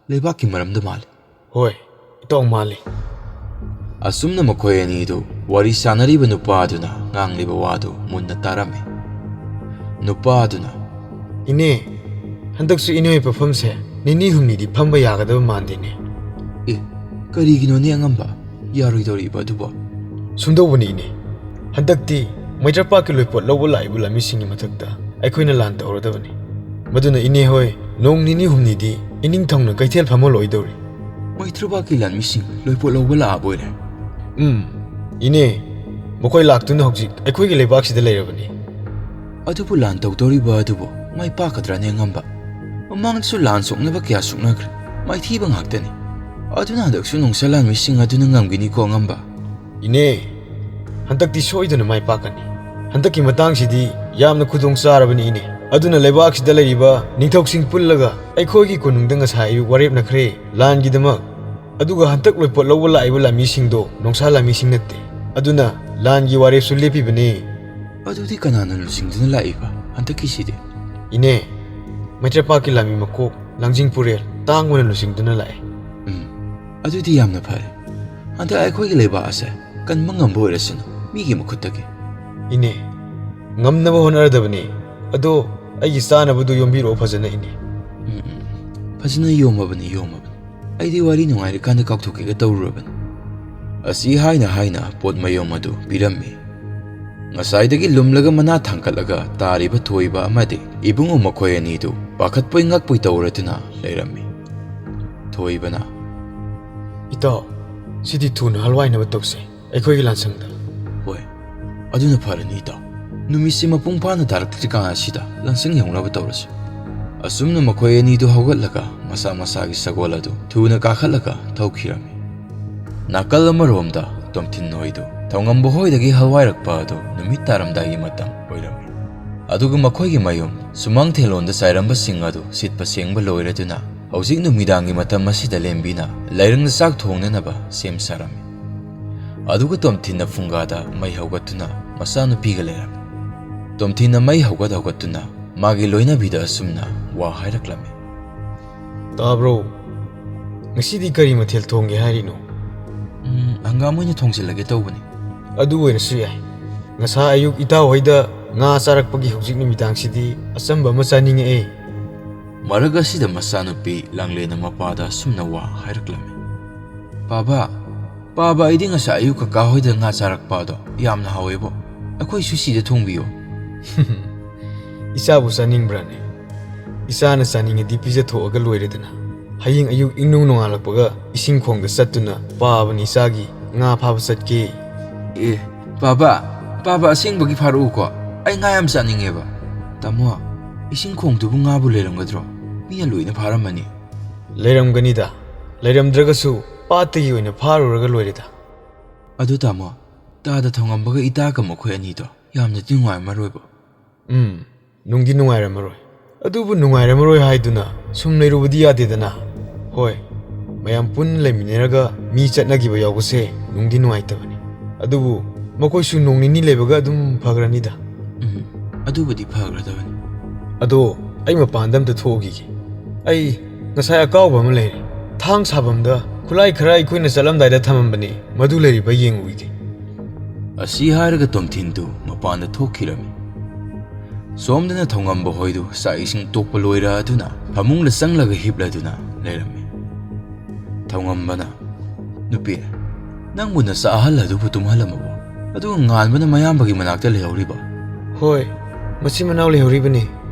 A: ꯂꯩꯕꯥꯛꯀꯤ ꯃꯔꯝꯗ ꯃꯥꯜꯂꯤ
B: ꯍꯣꯏ ꯏꯇꯥꯎ ꯃꯥꯜꯂꯤ
A: ꯑꯁꯨꯝꯅ ꯃꯈꯣꯏ ꯑꯅꯤꯗꯨ ꯋꯥꯔꯤ ꯁꯥꯟꯅꯔꯤꯕ ꯅꯨꯄꯥꯗꯨꯅ ꯉꯥꯡꯂꯤꯕ ꯋꯥꯗꯨ ꯃꯨꯟꯅ ꯇꯥꯔꯝꯃꯤ ꯅꯨꯄꯥꯗꯨꯅ
B: ꯏꯅꯦ ꯍꯟꯗꯛꯁꯨ ꯏꯅꯦ ꯄꯐꯝꯁꯦ ꯅꯤꯅꯤ ꯍꯨꯝꯅꯤꯗꯤ ꯐꯝꯕ ꯌꯥꯒꯗꯕ ꯃꯥꯟꯗꯦꯅꯦ
A: ꯑꯦ ꯀꯔꯤꯒꯤꯅꯣꯅꯦ ꯑꯉꯝꯕ ꯌꯥꯔꯣꯏꯗꯧꯔꯤꯕ ꯑꯗꯨꯕꯣ
B: ꯁꯨꯝꯗꯧꯕꯅꯤ ꯏꯅꯦ ꯍꯟꯗꯛꯇꯤ ꯃꯩꯇ꯭ꯔꯄꯥꯛꯀꯤ ꯂꯣꯏꯄꯣꯠ ꯂꯧꯕ ꯂꯥꯛꯏꯕ ꯂꯥꯟꯃꯤꯁꯤꯡꯒꯤ ꯃꯊꯛꯇ ꯑꯩꯈꯣꯏꯅ ꯂꯥꯟ ꯇꯧꯔꯗꯕꯅꯤ ꯃꯗꯨꯅ ꯏꯅꯦ ꯍꯣꯏ ꯅꯣꯡ ꯅꯤꯅꯤ ꯍꯨꯝꯅꯤꯗꯤ ꯏꯅꯤꯡꯊꯧꯅ ꯀꯩꯊꯦꯜ ꯐꯝꯍꯜꯂꯣꯏꯗꯧꯔꯤ
A: ꯃꯩꯇ꯭ꯔꯄꯥꯛꯀꯤ ꯂꯥꯟꯃꯤꯁꯤꯡ ꯂꯣꯏꯄꯣꯠ ꯂꯧꯕ ꯂꯥꯛꯑꯕꯣꯏꯔꯦ
B: ꯏꯅꯦ ꯃꯈꯣꯏ ꯂꯥꯛꯇꯨꯅ ꯍꯧꯖꯤꯛ ꯑꯩꯈꯣꯏꯒꯤ ꯂꯩꯕꯥꯛꯁꯤꯗ ꯂꯩꯔꯕꯅꯤ
A: ꯑꯗꯨꯕꯨ ꯂꯥꯟ ꯇꯧꯗꯧꯔꯤꯕ ꯑꯗꯨꯕꯨ ꯃꯥꯏ ꯄꯥꯛꯀꯗ꯭ꯔꯅꯦ ꯑꯉꯝꯕ ꯃꯃꯥꯡꯗꯁꯨ ꯂꯥꯟ ꯁꯣꯛꯅꯕ ꯀꯌꯥ ꯁꯣꯛꯅꯈ꯭ꯔꯦ ꯃꯥꯏꯊꯤꯕ ꯉꯥꯛꯇꯅꯤ ꯑꯗꯨꯅ ꯍꯟꯗꯛꯁꯨ ꯅꯨꯡꯁꯥ ꯂꯥꯟꯃꯤꯁꯤꯡ ꯑꯗꯨꯅ ꯉꯝꯒꯅꯤꯀꯣ ꯑꯉꯝꯕ
B: ꯏꯅꯦ ꯍꯟꯗꯛꯇꯤ ꯁꯣꯏꯗꯅ ꯃꯥꯏ ꯄꯥꯛꯀꯅꯤ ꯍꯟꯗꯛꯀꯤ ꯃꯇꯥꯡꯁꯤꯗꯤ ꯌꯥꯝꯅ ꯈꯨꯗꯣꯡ ꯆꯥꯔꯕꯅꯤ ꯏꯅꯦ ꯑꯗꯨꯅ ꯂꯩꯕꯥꯛꯁꯤꯗ ꯂꯩꯔꯤꯕ ꯅꯤꯡꯊꯧꯁꯤꯡ ꯄꯨꯜꯂꯒ ꯑꯩꯈꯣꯏꯒꯤ ꯀꯣꯅꯨꯡꯗ ꯉꯁꯥꯏ ꯑꯌꯨꯛ ꯋꯥꯔꯦꯞꯅꯈ꯭ꯔꯦ ꯂꯥꯟꯒꯤꯗꯃꯛ ꯑꯗꯨꯒ ꯍꯟꯗꯛ ꯂꯣꯏꯄꯣꯠ ꯂꯧꯕ ꯂꯥꯛꯏꯕ ꯂꯥꯟꯃꯤꯁꯤꯡꯗꯣ ꯅꯣꯡꯁꯥ ꯂꯥꯟꯃꯤꯁꯤꯡ ꯅꯠꯇꯦ ꯑꯗꯨꯅ ꯂꯥꯟꯒꯤ ꯋꯥꯔꯦꯞꯁꯨ ꯂꯦꯞꯄꯤꯕꯅꯤ
A: ꯑꯗꯨꯗꯤ ꯀꯅꯥꯅ ꯂꯨꯆꯤꯡꯗꯨꯅ ꯂꯥꯛꯏꯕ ꯍꯟꯗꯛꯀꯤꯁꯤꯗꯤ
B: ꯏꯅꯦ ꯃꯩꯇ꯭ꯔꯄꯥꯛꯀꯤ ꯂꯥꯟꯃꯤ ꯃꯀꯣꯛ ꯂꯥꯡꯖꯤꯡꯄꯨꯔꯦꯜ ꯇꯥꯡꯕꯅ ꯂꯨꯆꯤꯡꯗꯨꯅ ꯂꯥꯛꯑꯦ
A: ꯑꯗꯨꯗꯤ ꯌꯥꯝꯅ ꯐꯔꯦ ꯍꯟꯗꯛ ꯑꯩꯈꯣꯏꯒꯤ ꯂꯩꯕꯥꯛ ꯑꯁꯦ ꯀꯟꯕ ꯉꯝꯕ ꯑꯣꯏꯔꯁꯅꯨ ꯃꯤꯒꯤ ꯃꯈꯨꯠꯇꯒꯤ
B: ꯏꯅꯦ ꯉꯝꯅꯕ ꯍꯣꯠꯅꯔꯗꯕꯅꯤ ꯑꯗꯣ ꯑꯩꯒꯤ ꯆꯥꯅꯕꯗꯨ ꯌꯣꯝꯕꯤꯔꯛꯑꯣ ꯐꯖꯅ ꯏꯅꯦ
A: ꯐꯖꯅ ꯌꯣꯝꯃꯕꯅꯤ ꯑꯩꯗꯤ ꯋꯥꯔꯤ ꯅꯨꯡꯉꯥꯏꯔꯀꯥꯟꯗ ꯀꯥꯎꯊꯣꯛꯀꯦꯒ ꯇꯧꯔꯨꯔꯕꯅꯤ ꯑꯁꯤ ꯍꯥꯏꯅ ꯄꯣꯠ ꯃꯌꯣꯝ ꯑꯗꯨ ꯄꯤꯔꯝꯃꯤ ꯉꯁꯥꯏꯗꯒꯤ ꯂꯨꯝꯂꯒ ꯃꯅꯥ ꯊꯥꯡꯀꯠꯂꯒ ꯇꯥꯔꯤꯕ ꯊꯣꯏꯕ ꯑꯃꯗꯤ ꯏꯕꯨꯡꯉꯣ ꯃꯈꯣꯏ ꯑꯅꯤꯗꯨ ꯄꯥꯈꯠꯄꯣꯏ ꯉꯛꯄꯣꯏ ꯇꯧꯔꯗꯨꯅ ꯂꯩꯔꯝꯃꯤ ꯊꯣꯏꯕꯅ
B: ꯏꯇꯥꯎ ꯁꯤꯗꯤ ꯊꯨꯅ ꯍꯜꯋꯥꯏꯅꯕ ꯇꯧꯁꯦ ꯑꯩꯈꯣꯏꯒꯤ ꯂꯥꯟꯁꯪꯗ
A: ꯍꯣꯏ ꯑꯗꯨꯅ ꯐꯔꯅꯤ ꯏꯇꯥꯎ ꯅꯨꯃꯤꯠꯁꯤ ꯃꯄꯨꯡ ꯐꯥꯅ ꯇꯥꯔꯛꯇ꯭ꯔꯤꯀꯥꯟ ꯑꯁꯤꯗ ꯂꯥꯟꯁꯪ ꯌꯧꯅꯕ ꯇꯧꯔꯁꯤ ꯑꯁꯨꯝꯅ ꯃꯈꯣꯏ ꯑꯅꯤꯗꯨ ꯍꯧꯒꯠꯂꯒ ꯃꯁꯥ ꯃꯁꯥꯒꯤ ꯁꯒꯣꯜ ꯑꯗꯨ ꯊꯨꯅ ꯀꯥꯈꯠꯂꯒ ꯊꯧꯈꯤꯔꯝꯃꯤ ꯅꯥꯀꯜ ꯑꯃꯔꯣꯝꯗ ꯇꯣꯝꯊꯤꯟ ꯍꯣꯏꯗꯨ ꯊꯧꯉꯝꯕ ꯍꯣꯏꯗꯒꯤ ꯍꯜꯋꯥꯏꯔꯛꯄ ꯑꯗꯨ ꯅꯨꯃꯤꯠ ꯇꯥꯔꯝꯗꯥꯏꯒꯤ ꯃꯇꯝ ꯑꯣꯏꯔꯝꯃꯤ ꯑꯗꯨꯒ ꯃꯈꯣꯏꯒꯤ ꯃꯌꯨꯝ ꯁꯨꯃꯥꯡꯊꯦꯂꯣꯟꯗ ꯆꯥꯏꯔꯝꯕꯁꯤꯡ ꯑꯗꯨ ꯁꯤꯠꯄ ꯁꯦꯡꯕ ꯂꯣꯏꯔꯗꯨꯅ ꯍꯧꯖꯤꯛ ꯅꯨꯃꯤꯗꯥꯡꯒꯤ ꯃꯇꯝ ꯑꯁꯤꯗ ꯂꯦꯝꯕꯤꯅ ꯂꯩꯔꯪꯗ ꯆꯥꯛ ꯊꯣꯡꯅꯅꯕ ꯁꯦꯝ ꯁꯥꯔꯝꯃꯤ ꯑꯗꯨꯒ ꯇꯣꯝꯊꯤꯟꯅ ꯐꯨꯡꯒꯥꯗ ꯃꯩ ꯍꯧꯒꯠꯇꯨꯅ ꯃꯆꯥꯅꯨꯄꯤꯒ ꯂꯩꯔꯝꯃꯤ ꯇꯣꯝꯊꯤꯟꯅ ꯃꯩ ꯍꯧꯒꯠꯇꯨꯅ ꯃꯥꯒꯤ ꯂꯣꯏꯅꯕꯤꯗ ꯑꯁꯨꯝꯅ ꯋꯥ ꯍꯥꯏꯔꯛꯂꯝꯃꯤ
B: ꯇꯥꯕ꯭ꯔꯣ ꯉꯁꯤꯗꯤ ꯀꯔꯤ ꯃꯊꯦꯜ ꯊꯣꯡꯒꯦ ꯍꯥꯏꯔꯤꯅꯣ
A: ꯍꯪꯒꯥꯝ ꯑꯣꯏꯅ ꯊꯣꯡꯖꯤꯜꯂꯒꯦ ꯇꯧꯕꯅꯤ
B: ꯑꯗꯨ ꯑꯣꯏꯔꯁꯨ ꯌꯥꯏ ꯉꯁꯥꯏ ꯑꯌꯨꯛ ꯏꯇꯥꯎ ꯍꯣꯏꯗ ꯉꯥ ꯆꯥꯔꯛꯄꯒꯤ ꯍꯧꯖꯤꯛ ꯅꯨꯃꯤꯗꯥꯡꯁꯤꯗꯤ ꯑꯆꯝꯕ ꯑꯃ ꯆꯥꯅꯤꯡꯉꯛꯑꯦ
A: ꯃꯔꯛ ꯑꯁꯤꯗ ꯃꯆꯥꯅꯨꯄꯤ ꯂꯥꯡꯂꯦꯟꯅ ꯃꯄꯥꯗ ꯑꯁꯨꯝꯅ ꯋꯥ ꯍꯥꯏꯔꯛꯂꯝꯃꯤ ꯄꯥꯕ ꯑꯩꯗꯤ ꯉꯁꯥꯏ ꯑꯌꯨꯛ ꯀꯀꯥ ꯍꯣꯏꯗ ꯉꯥ ꯆꯥꯔꯛꯄ ꯑꯗꯣ ꯌꯥꯝꯅ ꯍꯥꯎꯋꯦꯕꯣ ꯑꯩꯈꯣꯏꯁꯨ ꯁꯤꯗ ꯊꯣꯡꯕꯤꯌꯣ
B: ꯏꯆꯥꯕꯨ ꯆꯥꯅꯤꯡꯕ꯭ꯔꯥꯅꯦ ꯏꯆꯥꯅ ꯆꯥꯅꯤꯡꯉꯗꯤ ꯄꯤꯖꯊꯣꯛꯑꯒ ꯂꯣꯏꯔꯦꯗꯅ ꯍꯌꯦꯡ ꯑꯌꯨꯛ ꯏꯪꯅꯨꯡ ꯅꯣꯡꯉꯥꯜꯂꯛꯄꯒ ꯏꯁꯤꯡ ꯈꯣꯡꯗ ꯆꯠꯇꯨꯅ ꯄꯥꯕꯅ ꯏꯆꯥꯒꯤ ꯉꯥ ꯐꯥꯕ ꯆꯠꯀꯦ
A: ꯑꯦ ꯄꯥꯕ ꯑꯁꯦꯡꯕꯒꯤ ꯐꯥꯔꯛꯎꯀꯣ ꯑꯩ ꯉꯥ ꯌꯥꯝ ꯆꯥꯅꯤꯡꯉꯦꯕ ꯇꯥꯃꯣ ꯏꯁꯤꯡ ꯈꯣꯡꯗꯨꯕꯨ ꯉꯥꯕꯨ ꯂꯩꯔꯝꯒꯗ꯭ꯔꯣ ꯃꯤꯅ ꯂꯣꯏꯅ ꯐꯥꯔꯝꯃꯅꯤ
B: ꯂꯩꯔꯝꯒꯅꯤꯗ ꯂꯩꯔꯝꯗ꯭ꯔꯒꯁꯨ ꯄꯥꯠꯇꯒꯤ ꯑꯣꯏꯅ ꯐꯥꯔꯨꯔꯒ ꯂꯣꯏꯔꯦꯗ
A: ꯑꯗꯨ ꯇꯥꯃꯣ ꯇꯥꯗ ꯊꯧꯉꯝꯕꯒ ꯏꯇꯥꯒ ꯃꯈꯣꯏ ꯑꯅꯤꯗꯣ ꯌꯥꯝꯅꯗꯤ ꯅꯨꯡꯉꯥꯏꯔꯝꯃꯔꯣꯏꯕ
B: ꯅꯨꯡꯗꯤ ꯅꯨꯡꯉꯥꯏꯔꯝꯃꯔꯣꯏ ꯑꯗꯨꯕꯨ ꯅꯨꯡꯉꯥꯏꯔꯝꯃꯔꯣꯏ ꯍꯥꯏꯗꯨꯅ ꯁꯨꯝ ꯂꯩꯔꯨꯕꯗꯤ ꯌꯥꯗꯦꯗꯅ ꯍꯣꯏ ꯃꯌꯥꯝ ꯄꯨꯟꯅ ꯂꯩꯃꯤꯟꯅꯔꯒ ꯃꯤ ꯆꯠꯅꯈꯤꯕ ꯌꯥꯎꯕꯁꯦ ꯅꯨꯡꯗꯤ ꯅꯨꯡꯉꯥꯏꯇꯕꯅꯤ ꯑꯗꯨꯕꯨ ꯃꯈꯣꯏꯁꯨ ꯅꯣꯡ ꯅꯤꯅꯤ ꯂꯩꯕꯒ ꯑꯗꯨꯝ ꯐꯈ꯭ꯔꯅꯤꯗ
A: ꯑꯗꯨꯕꯨꯗꯤ ꯐꯈ꯭ꯔꯗꯕꯅꯤ
B: ꯑꯗꯣ ꯑꯩ ꯃꯄꯥꯟꯗ ꯑꯝꯇ ꯊꯣꯛꯎꯈꯤꯒꯦ ꯑꯩ ꯉꯁꯥꯏ ꯑꯀꯥꯎꯕ ꯑꯃ ꯂꯩꯔꯦ ꯊꯥꯡ ꯁꯥꯐꯝꯗ ꯈꯨꯠꯂꯥꯏ ꯈꯔ ꯑꯩꯈꯣꯏꯅ ꯆꯠꯂꯝꯗꯥꯏꯗ ꯊꯝꯃꯝꯕꯅꯤ ꯃꯗꯨ ꯂꯩꯔꯤꯕ ꯌꯦꯡꯉꯨꯈꯤꯒꯦ
A: ꯑꯁꯤ ꯍꯥꯏꯔꯒ ꯇꯣꯝꯊꯤꯟꯗꯨ ꯃꯄꯥꯟꯗ ꯊꯣꯛꯈꯤꯔꯝꯃꯤ ꯁꯣꯝꯗꯅ ꯊꯧꯉꯝꯕ ꯍꯣꯏꯗꯨ ꯆꯥꯛ ꯏꯁꯤꯡ ꯇꯣꯛꯄ ꯂꯣꯏꯔꯛꯑꯗꯨꯅ ꯐꯃꯨꯡꯗ ꯆꯪꯂꯒ ꯍꯤꯞꯂꯗꯨꯅ ꯂꯩꯔꯝꯃꯤ ꯊꯧꯉꯝꯕꯅ ꯅꯨꯄꯤ ꯅꯪꯕꯨ ꯅꯆꯥ ꯑꯍꯜ ꯑꯗꯨꯕꯨ ꯇꯨꯝꯍꯜꯂꯝꯃꯕꯣ ꯑꯗꯨꯒ ꯉꯥꯟꯕꯅ ꯃꯌꯥꯝꯕꯒꯤ ꯃꯅꯥꯛꯇ ꯂꯩꯍꯧꯔꯤꯕ
B: ꯍꯣꯏ ꯃꯆꯤꯟ ꯃꯅꯥꯎ ꯂꯩꯍꯧꯔꯤꯕꯅꯤ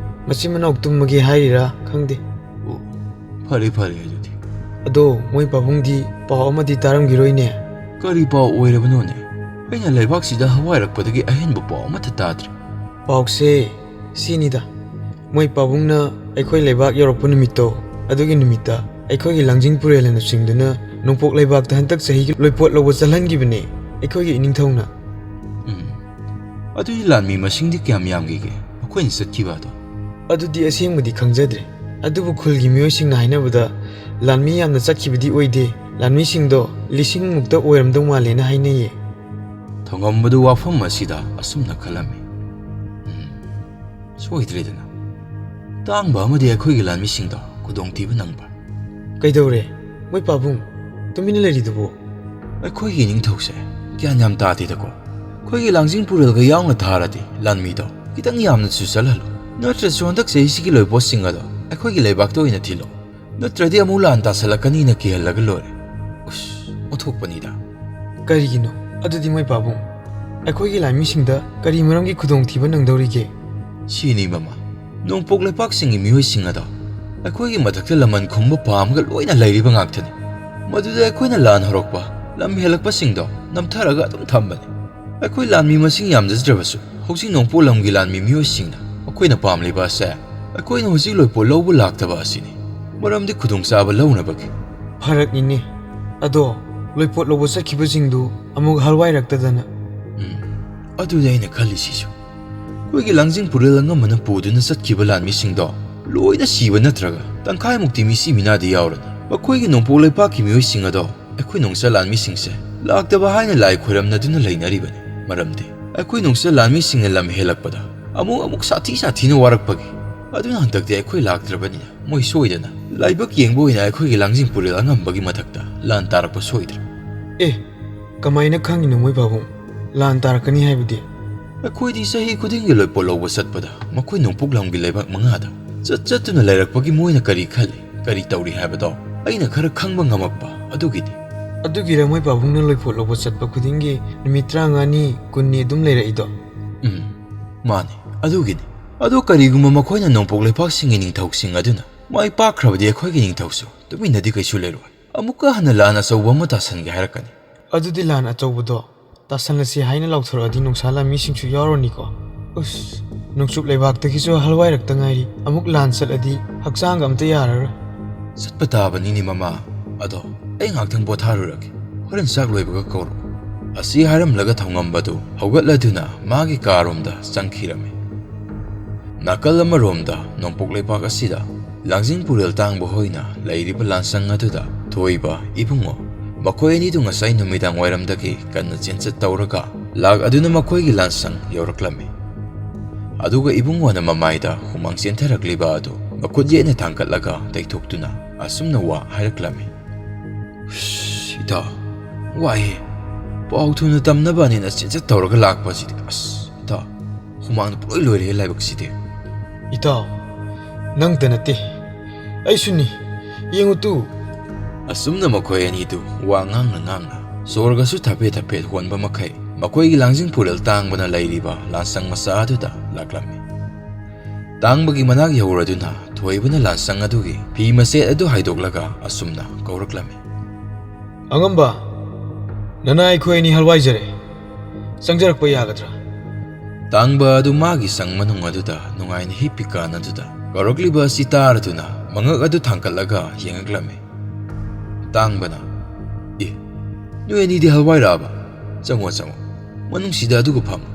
B: ꯃꯆꯤꯟ ꯃꯅꯥꯎ ꯇꯨꯝꯃꯒꯦ ꯍꯥꯏꯔꯤꯔꯥ ꯈꯪꯗꯦ
A: ꯑꯣ ꯐꯔꯦ ꯑꯗꯨꯗꯤ
B: ꯑꯗꯣ ꯃꯣꯏ ꯄꯥꯕꯨꯡꯗꯤ ꯄꯥꯎ ꯑꯃꯗꯤ ꯇꯥꯔꯝꯈꯤꯔꯣꯏꯅꯦ
A: ꯀꯔꯤ ꯄꯥꯎ ꯑꯣꯏꯔꯕꯅꯣꯅꯦ ꯑꯩꯅ ꯂꯩꯕꯥꯛꯁꯤꯗ ꯍꯋꯥꯏꯔꯛꯄꯗꯒꯤ ꯑꯍꯦꯟꯕ ꯄꯥꯎ ꯑꯃꯠꯇ ꯇꯥꯗ꯭ꯔꯤ
B: ꯄꯥꯎꯁꯦ ꯁꯤꯅꯤꯗ ꯃꯣꯏ ꯄꯥꯕꯨꯡꯅ ꯑꯩꯈꯣꯏ ꯂꯩꯕꯥꯛ ꯌꯧꯔꯛꯄ ꯅꯨꯃꯤꯠꯇꯣ ꯑꯗꯨꯒꯤ ꯅꯨꯃꯤꯠꯇ ꯑꯩꯈꯣꯏꯒꯤ ꯂꯥꯡꯖꯤꯡꯄꯨꯔꯦꯜꯅ ꯆꯤꯡꯗꯨꯅ ꯅꯣꯡꯄꯣꯛ ꯂꯩꯕꯥꯛꯇ ꯍꯟꯗꯛ ꯆꯍꯤꯒꯤ ꯂꯣꯏꯄꯣꯠ ꯂꯧꯕ ꯆꯠꯍꯟꯈꯤꯕꯅꯦ ꯑꯩꯈꯣꯏꯒꯤ ꯏꯅꯤꯡꯊꯧꯅ
A: ꯑꯗꯨꯗꯤ ꯂꯥꯟꯃꯤ ꯃꯁꯤꯡꯗꯤ ꯀꯌꯥꯝ ꯌꯥꯝꯈꯤꯒꯦ ꯃꯈꯣꯏꯅ ꯆꯠꯈꯤꯕ ꯑꯗꯣ
B: ꯑꯗꯨꯗꯤ ꯑꯁꯦꯡꯕꯗꯤ ꯈꯪꯖꯗ꯭ꯔꯦ ꯑꯗꯨꯕꯨ ꯈꯨꯜꯒꯤ ꯃꯤꯑꯣꯏꯁꯤꯡꯅ ꯍꯥꯏꯅꯕꯗ ꯂꯥꯟꯃꯤ ꯌꯥꯝꯅ ꯆꯠꯈꯤꯕꯗꯤ ꯑꯣꯏꯗꯦ ꯂꯥꯟꯃꯤꯁꯤꯡꯗꯣ 1000 ꯃꯨꯛꯇ ꯑꯣꯏꯔꯝꯗꯧ ꯃꯥꯜꯂꯦꯅ ꯍꯥꯏꯅꯩꯌꯦ
A: ꯊꯣꯡꯉꯝꯕꯗꯨ ꯋꯥꯐꯝ ꯑꯁꯤꯗ ꯑꯁꯨꯝꯅ ꯈꯜꯂꯝꯃꯤ꯫ ꯁꯣꯏꯗ꯭ꯔꯦꯗꯅ ꯇꯥꯡꯕ ꯑꯃꯗꯤ ꯑꯩꯈꯣꯏꯒꯤ ꯂꯥꯟꯃꯤꯁꯤꯡꯗꯣ ꯈꯨꯗꯣꯡꯊꯤꯕ ꯅꯪꯕ꯫
B: ꯀꯩꯗꯧꯔꯦ ꯃꯣꯏ ꯄꯥꯕꯨꯡ ꯇꯨꯃꯤꯟꯅ ꯂꯩꯔꯤꯗꯨꯕꯣ?
A: ꯑꯩꯈꯣꯏꯒꯤ ꯅꯤꯡꯊꯧꯁꯦ ꯒ꯭ꯌꯥꯟ ꯌꯥꯝ ꯇꯥꯗꯦꯗꯀꯣ꯫ ꯑꯩꯈꯣꯏꯒꯤ ꯂꯥꯡꯖꯤꯡ ꯄꯨꯔꯦꯜꯒ ꯌꯥꯎꯅ ꯊꯥꯔꯗꯤ ꯂꯥꯟꯃꯤꯗꯣ ꯈꯤꯇꯪ ꯌꯥꯝꯅꯁꯨ ꯆꯠꯍꯜꯂꯨ, ꯅꯠꯇ꯭ꯔꯁꯨ ꯍꯟꯗꯛ ꯆꯍꯤꯁꯤꯒꯤ ꯂꯣꯏꯄꯣꯠꯁꯤꯡ ꯑꯗꯣ ꯑꯩꯈꯣꯏꯒꯤ ꯂꯩꯕꯥꯛꯇ ꯑꯣꯏꯅ ꯊꯤꯜꯂꯣ, ꯅꯠꯇ꯭ꯔꯗꯤ ꯑꯃꯨꯛ ꯂꯥꯟ ꯇꯥꯁꯜꯂꯛꯀꯅꯤꯅ ꯀꯤꯍꯜꯂꯒ ꯂꯣꯏꯔꯦ꯫ ꯑꯣꯟꯊꯣꯛꯄꯅꯤꯗ꯫
B: ꯀꯔꯤꯒꯤꯅꯣ ꯑꯗꯨꯗꯤ ꯃꯣꯏ ꯄꯥꯕꯨꯡ? ꯑꯩꯈꯣꯏꯒꯤ ꯂꯥꯟꯃꯤꯁꯤꯡꯗ ꯀꯔꯤ ꯃꯔꯝꯒꯤ ꯈꯨꯗꯣꯡꯊꯤꯕ ꯅꯪꯗꯧꯔꯤꯒꯦ?
A: ꯁꯤꯅꯤ ꯃꯃꯥ, ꯅꯣꯡꯄꯣꯛ ꯂꯩꯄꯥꯛꯁꯤꯡꯒꯤ ꯃꯤꯑꯣꯏꯁꯤꯡ ꯑꯗꯣ ꯑꯩꯈꯣꯏꯒꯤ ꯃꯊꯛꯇ ꯂꯃꯟ ꯈꯨꯝꯕ ꯄꯥꯝꯃꯒ ꯂꯣꯏꯅ ꯂꯩꯔꯤꯕ ꯉꯥꯛꯇꯅꯤ꯫ ꯃꯗꯨꯗ ꯑꯩꯈꯣꯏꯅ ꯂꯥꯟ ꯍꯧꯔꯛꯄ, ꯂꯝ ꯍꯦꯜꯂꯛꯄꯁꯤꯡꯗꯣ ꯅꯝꯊꯔꯒ ꯑꯗꯨꯝ ꯊꯝꯕꯅꯤ꯫ ꯑꯩꯈꯣꯏ ꯂꯥꯟꯃꯤ ꯃꯁꯤꯡ ꯌꯥꯝꯖꯗ꯭ꯔꯕꯁꯨ ꯍꯧꯖꯤꯛ ꯅꯣꯡꯄꯣꯛ ꯂꯝꯒꯤ ꯂꯥꯟꯃꯤ ꯃꯤꯑꯣꯏꯁꯤꯡꯅ ꯃꯈꯣꯏꯅ ꯄꯥꯝꯂꯤꯕ ꯑꯁꯦ ꯑꯩꯈꯣꯏꯅ ꯍꯧꯖꯤꯛ ꯂꯣꯏꯄꯣꯠ ꯂꯧꯕ ꯂꯥꯛꯇꯕ ꯑꯁꯤꯅꯤ, ꯃꯔꯝꯗꯤ ꯈꯨꯗꯣꯡꯆꯥꯕ ꯂꯧꯅꯕꯒꯤ꯫
B: ꯐꯔꯛꯅꯤꯅꯦ ꯑꯗꯣ ꯂꯣꯏꯄꯣꯠ ꯂꯧꯕ ꯆꯠꯈꯤꯕꯁꯤꯡꯗꯨ ꯑꯃꯨꯛ ꯍꯜꯋꯥꯏꯔꯛꯇꯗꯅ?
A: ꯑꯗꯨꯗꯤ ꯑꯩꯅ ꯈꯜꯂꯤꯁꯤꯁꯨ ꯑꯩꯈꯣꯏꯒꯤ ꯂꯥꯡꯖꯤꯡ ꯄꯨꯔꯦꯜ ꯑꯉꯝꯕꯅ ꯄꯨꯗꯨꯅ ꯆꯠꯈꯤꯕ ꯂꯥꯟꯃꯤꯁꯤꯡꯗꯣ ꯂꯣꯏꯅ ꯁꯤꯕ ꯅꯠꯇ꯭ꯔꯒ ꯇꯪꯈꯥꯏꯃꯨꯛꯇꯤ ꯃꯤꯁꯤ ꯃꯤꯅꯥꯗꯤ ꯌꯥꯎꯔꯅꯤ꯫ ꯃꯈꯣꯏꯒꯤ ꯅꯣꯡꯄꯣꯛ ꯂꯩꯄꯥꯛꯀꯤ ꯃꯤꯑꯣꯏꯁꯤꯡ ꯑꯗꯣ ꯑꯩꯈꯣꯏ ꯅꯣꯡꯆ ꯂꯥꯟꯃꯤꯁꯤꯡꯁꯦ ꯂꯥꯛꯇꯕ ꯍꯥꯏꯅ ꯂꯥꯏ ꯈꯣꯏꯔꯝꯅꯗꯨꯅ ꯂꯩꯅꯔꯤꯕꯅꯤ, ꯃꯔꯝꯗꯤ ꯑꯩꯈꯣꯏ ꯅꯣꯡꯆ ꯂꯥꯟꯃꯤꯁꯤꯡꯅ ꯂꯝ ꯍꯦꯜꯂꯛꯄꯗ ꯑꯃꯨꯛ ꯁꯥꯊꯤꯅ ꯋꯥꯔꯛꯄꯒꯤ꯫ ꯑꯗꯨꯅ ꯍꯟꯗꯛꯇꯤ ꯑꯩꯈꯣꯏ ꯂꯥꯛꯇ꯭ꯔꯕꯅꯤꯅ ꯃꯣꯏ ꯁꯣꯏꯗꯅ ꯂꯥꯏꯕꯛ ꯌꯦꯡꯕ ꯑꯣꯏꯅ ꯑꯩꯈꯣꯏꯒꯤ ꯂꯥꯡꯖꯤꯡ ꯄꯨꯔꯦꯜ ꯑꯉꯝꯕꯒꯤ ꯃꯊꯛꯇ ꯂꯥꯟ ꯇꯥꯔꯛꯄ ꯁꯣꯏꯗ꯭ꯔꯦ꯫
B: ꯑꯦ, ꯀꯃꯥꯏꯅ ꯈꯪꯉꯤꯅꯣ ꯃꯣꯏ ꯄꯥꯕꯨꯡ ꯂꯥꯟ ꯇꯥꯔꯛꯀꯅꯤ ꯍꯥꯏꯕꯗꯤ?
A: ꯑꯩꯈꯣꯏꯗꯤ ꯆꯍꯤ ꯈꯨꯗꯤꯡꯒꯤ ꯂꯣꯏꯄꯣꯠ ꯂꯧꯕ ꯆꯠꯄꯗ ꯃꯈꯣꯏ ꯅꯣꯡꯄꯣꯛ ꯂꯝꯒꯤ ꯂꯩꯕꯥꯛ ꯃꯉꯥꯗ ꯆꯠꯇꯨꯅ ꯂꯩꯔꯛꯄꯒꯤ ꯃꯣꯏꯅ ꯀꯔꯤ ꯈꯜꯂꯤ, ꯀꯔꯤ ꯇꯧꯔꯤ ꯍꯥꯏꯕꯗꯣ ꯑꯩꯅ ꯈꯔ ꯈꯪꯕ ꯉꯝꯃꯛꯄ ꯑꯗꯨꯒꯤꯅꯤ꯫
B: ꯑꯗꯨꯒꯤꯔ ꯃꯣꯏ ꯄꯥꯕꯨꯡꯅ ꯂꯣꯏꯄꯣꯠ ꯂꯧꯕ ꯆꯠꯄ ꯈꯨꯗꯤꯡꯒꯤ ꯅꯨꯃꯤꯠ 35ꯅꯤ 10ꯅꯤ ꯑꯗꯨꯝ ꯂꯩꯔꯛꯏꯗꯣ?
A: ꯃꯥꯅꯤ, ꯑꯗꯨꯒꯤꯅꯤ꯫ ꯑꯗꯣ ꯀꯔꯤꯒꯨꯝꯕ ꯃꯈꯣꯏꯅ ꯅꯣꯡꯄꯣꯛ ꯂꯩꯄꯥꯛꯁꯤꯡꯒꯤ ꯅꯤꯡꯊꯧꯁꯤꯡ ꯑꯗꯨꯅ ꯃꯥꯏ ꯄꯥꯛꯈ꯭ꯔꯕꯗꯤ ꯑꯩꯈꯣꯏꯒꯤ ꯅꯤꯡꯊꯧꯁꯨ ꯇꯨꯃꯤꯟꯅꯗꯤ ꯀꯩꯁꯨ ꯂꯩꯔꯣꯏ, ꯑꯃꯨꯛꯀ ꯍꯟꯅ ꯂꯥꯟ ꯑꯆꯧꯕ ꯑꯃ ꯇꯥꯁꯟꯒꯦ ꯍꯥꯏꯔꯛꯀꯅꯤ꯫
B: ꯑꯗꯨꯗꯤ ꯂꯥꯟ ꯑꯆꯧꯕꯗꯣ ꯇꯥꯁꯜꯂꯁꯤ ꯍꯥꯏꯅ ꯂꯥꯎꯊꯣꯔꯛꯑꯗꯤ ꯅꯣꯡꯁꯥ ꯂꯥꯟꯃꯤꯁꯤꯡꯁꯨ ꯌꯥꯎꯔꯅꯤꯀꯣ? ꯅꯣꯡꯆꯨꯞ ꯂꯩꯕꯥꯛꯇꯒꯤꯁꯨ ꯍꯜꯋꯥꯏꯔꯛꯇ ꯉꯥꯏꯔꯤ, ꯑꯃꯨꯛ ꯂꯥꯟ ꯆꯠꯂꯗꯤ ꯍꯛꯆꯥꯡꯒ ꯑꯝꯇ ꯌꯥꯔꯔꯣꯏ꯫
A: ꯆꯠꯄ ꯇꯥꯕꯅꯤꯅꯦ ꯃꯃꯥ, ꯑꯗꯣ ꯑꯩ ꯉꯥꯛꯇꯪ ꯄꯣꯊꯥꯔꯨꯔꯒꯦ, ꯍꯣꯔꯦꯟ ꯆꯥꯛ ꯂꯣꯏꯕꯒ ꯀꯧꯔꯛꯎ꯫ ꯑꯁꯤ ꯍꯥꯏꯔꯝꯂꯒ ꯊꯧꯉꯝꯕꯗꯨ ꯍꯧꯒꯠꯂꯗꯨꯅ ꯃꯥꯒꯤ ꯀꯥꯔꯣꯝꯗ ꯆꯪꯈꯤꯔꯝꯃꯤ꯫ ꯅꯥꯀꯜ ꯑꯃꯔꯣꯝꯗ ꯅꯣꯡꯄꯣꯛ ꯂꯩꯄꯥꯛ ꯑꯁꯤꯗ ꯂꯥꯡꯖꯤꯡ ꯄꯨꯔꯦꯜ ꯇꯥꯡꯕ ꯍꯣꯏꯅ ꯂꯩꯔꯤꯕ ꯂꯥꯟꯁꯪ ꯑꯗꯨꯗ ꯊꯣꯏꯕ, ꯏꯕꯨꯡꯉꯣ ꯃꯈꯣꯏ ꯑꯅꯤꯗꯨ ꯉꯁꯥꯏ ꯅꯨꯃꯤꯗꯥꯡ ꯋꯥꯏꯔꯝꯗꯒꯤ ꯀꯟꯅ ꯆꯦꯟꯆꯠ ꯇꯧꯔꯒ ꯂꯥꯛꯑꯗꯨꯅ ꯃꯈꯣꯏꯒꯤ ꯂꯥꯟꯁꯪ ꯌꯧꯔꯛꯂꯝꯃꯤ꯫ ꯑꯗꯨꯒ ꯏꯕꯨꯡꯉꯣꯅ ꯃꯃꯥꯏꯗ ꯍꯨꯃꯥꯡ ꯆꯦꯟꯊꯔꯛꯂꯤꯕ ꯑꯗꯨ ꯃꯈꯨꯠ ꯌꯦꯠꯅ ꯊꯥꯡꯒꯠꯂꯒ ꯇꯩꯊꯣꯛꯇꯨꯅ ꯑꯁꯨꯝꯅ ꯋꯥ ꯍꯥꯏꯔꯛꯂꯝꯃꯤ꯫ ꯏꯇꯥꯎ, ꯋꯥꯏꯍꯦ, ꯄꯥꯎ ꯊꯨꯅ ꯇꯝꯅꯕꯅꯦꯅ ꯆꯦꯟꯆꯠ ꯇꯧꯔꯒ ꯂꯥꯛꯄꯁꯤꯗꯤ ꯏꯇꯥꯎ, ꯍꯨꯃꯥꯡꯅ ꯄꯨꯂꯣꯏ ꯂꯣꯏꯔꯦꯍꯦ ꯂꯥꯏꯕꯛꯁꯤꯗꯤ꯫
B: ꯏꯇꯥꯎ, ꯅꯪꯇ ꯅꯠꯇꯦ ꯑꯩꯁꯨꯅꯤ, ꯌꯦꯡꯉꯨ ꯇꯨ꯫
A: ꯑꯁꯨꯝꯅ ꯃꯈꯣꯏ ꯑꯅꯤꯗꯨ ꯋꯥ ꯉꯥꯡꯅ ꯁꯣꯔꯒꯁꯨ ꯊꯥꯐꯦꯠ ꯍꯣꯟꯕ ꯃꯈꯩ ꯃꯈꯣꯏꯒꯤ ꯂꯥꯡꯖꯤꯡ ꯄꯨꯔꯦꯜ ꯇꯥꯡꯕꯅ ꯂꯩꯔꯤꯕ ꯂꯥꯟꯁꯪ ꯃꯆꯥ ꯑꯗꯨꯗ ꯂꯥꯛꯂꯝꯃꯤ꯫ ꯇꯥꯡꯕꯒꯤ ꯃꯅꯥꯛ ꯌꯧꯔꯗꯨꯅ ꯊꯣꯏꯕꯅ ꯂꯥꯟꯁꯪ ꯑꯗꯨꯒꯤ ꯐꯤ ꯃꯆꯦꯠ ꯑꯗꯨ ꯍꯥꯏꯗꯣꯛꯂꯒ ꯑꯁꯨꯝꯅ ꯀꯧꯔꯛꯂꯝꯃꯤ꯫
B: ꯑꯉꯝꯕ, ꯅꯅꯥ ꯑꯩꯈꯣꯏ ꯑꯅꯤ ꯍꯜꯋꯥꯏꯖꯔꯦ, ꯆꯪꯖꯔꯛꯄ ꯌꯥꯒꯗ꯭ꯔꯥ?
A: ꯇꯥꯡꯕ ꯑꯗꯨ ꯃꯥꯒꯤ ꯁꯪ ꯃꯅꯨꯡ ꯑꯗꯨꯗ ꯅꯨꯡꯉꯥꯏꯅ ꯍꯤꯞꯄꯤꯀꯥꯟꯗꯨꯗ ꯀꯧꯔꯛꯂꯤꯕ ꯑꯁꯤ ꯇꯥꯔꯗꯨꯅ ꯃꯉꯛ ꯑꯗꯨ ꯊꯥꯡꯒꯠꯂꯒ ꯌꯦꯡꯉꯛꯂꯝꯃꯤ꯫ ꯇꯥꯡꯕꯅ, ꯅꯣꯏ ꯑꯅꯤꯗꯤ ꯍꯜꯋꯥꯏꯔꯛꯑꯕ? ꯆꯪꯉꯣ, ꯃꯅꯨꯡꯁꯤꯗ ꯑꯗꯨꯒ ꯐꯝꯃꯨ꯫